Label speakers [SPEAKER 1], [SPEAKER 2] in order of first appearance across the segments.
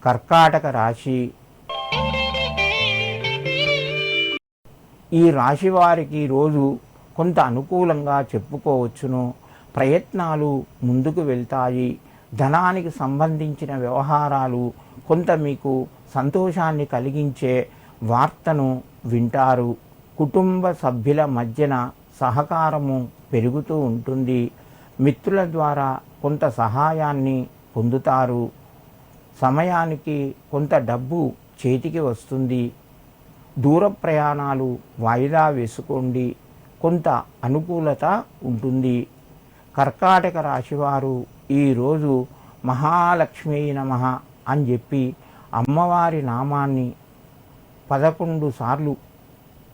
[SPEAKER 1] కర్కాటక రాశి. ఈ రాశి వారికి రోజు కొంత అనుకూలంగా చెప్పుకోవచ్చును. ప్రయత్నాలు ముందుకు వెళ్తాయి. ధనానికి సంబంధించిన వ్యవహారాలు కొంత మీకు సంతోషాన్ని కలిగించే వార్తను వింటారు. కుటుంబ సభ్యుల మధ్యన సహకారము పెరుగుతూ ఉంటుంది. మిత్రుల ద్వారా కొంత సహాయాన్ని పొందుతారు. సమయానికి కొంత డబ్బు చేతికి వస్తుంది. దూర ప్రయాణాలు వాయిదా వేసుకోండి. కొంత అనుకూలత ఉంటుంది. కర్కాటక రాశివారు ఈరోజు మహాలక్ష్మీ నమః అని చెప్పి అమ్మవారి నామాన్ని 11 సార్లు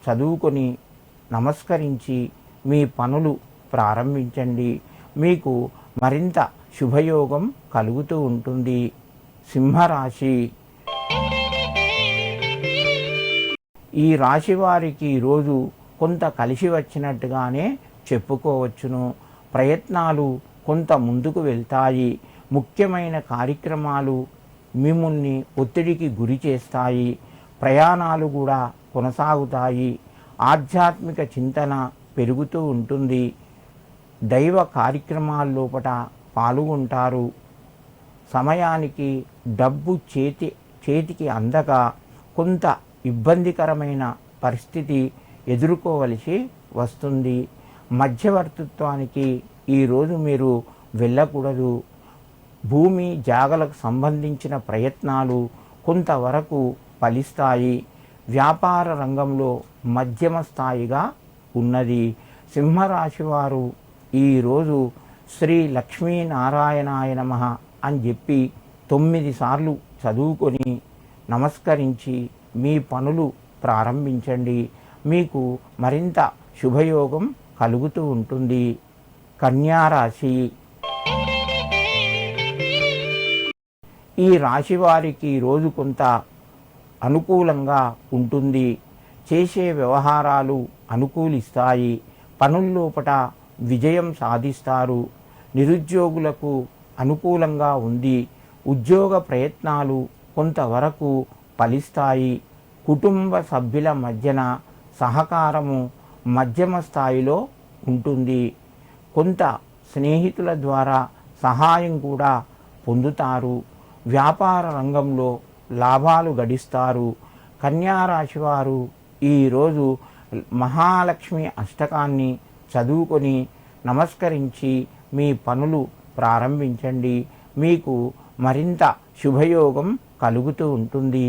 [SPEAKER 1] చదువుకొని నమస్కరించి మీ పనులు ప్రారంభించండి. మీకు మరింత శుభయోగం కలుగుతూ ఉంటుంది. సింహరాశి. ఈ రాశి వారికి రోజు కొంత కలిసి వచ్చినట్టుగానే చెప్పుకోవచ్చును. ప్రయత్నాలు కొంత ముందుకు వెళ్తాయి. ముఖ్యమైన కార్యక్రమాలు మిమ్మల్ని ఒత్తిడికి గురి చేస్తాయి. ప్రయాణాలు కూడా కొనసాగుతాయి. ఆధ్యాత్మిక చింతన పెరుగుతూ ఉంటుంది. దైవ కార్యక్రమాల్లోపట పాల్గొంటారు. సమయానికి డబ్బు చేతికి అందక కొంత ఇబ్బందికరమైన పరిస్థితి ఎదుర్కోవలసి వస్తుంది. మధ్యవర్తిత్వానికి ఈరోజు మీరు వెళ్ళకూడదు. భూమి జాగలకు సంబంధించిన ప్రయత్నాలు కొంతవరకు ఫలిస్తాయి. వ్యాపార రంగంలో మధ్యమ స్థాయిగా ఉన్నది. సింహరాశి వారు ఈరోజు శ్రీ లక్ష్మీనారాయణాయ నమః అని చెప్పి 9 సార్లు చదువుకొని నమస్కరించి మీ పనులు ప్రారంభించండి. మీకు మరింత శుభయోగం కలుగుతూ ఉంటుంది. కన్యారాశి. ఈ రాశి వారికి రోజు కొంత అనుకూలంగా ఉంటుంది. చేసే వ్యవహారాలు అనుకూలిస్తాయి. పనుల్లోపట విజయం సాధిస్తారు. నిరుద్యోగులకు అనుకూలంగా ఉంది. ఉద్యోగ ప్రయత్నాలు కొంతవరకు ఫలిస్తాయి. కుటుంబ సభ్యుల మధ్యన సహకారము మధ్యమ స్థాయిలో ఉంటుంది. కొంత స్నేహితుల ద్వారా సహాయం కూడా పొందుతారు. వ్యాపార రంగంలో లాభాలు గడిస్తారు. కన్యారాశి వారు ఈరోజు మహాలక్ష్మి అష్టకాన్ని చదువుకొని నమస్కరించి మీ పనులు ప్రారంభించండి. మీకు మరింత శుభయోగం కలుగుతూ ఉంటుంది.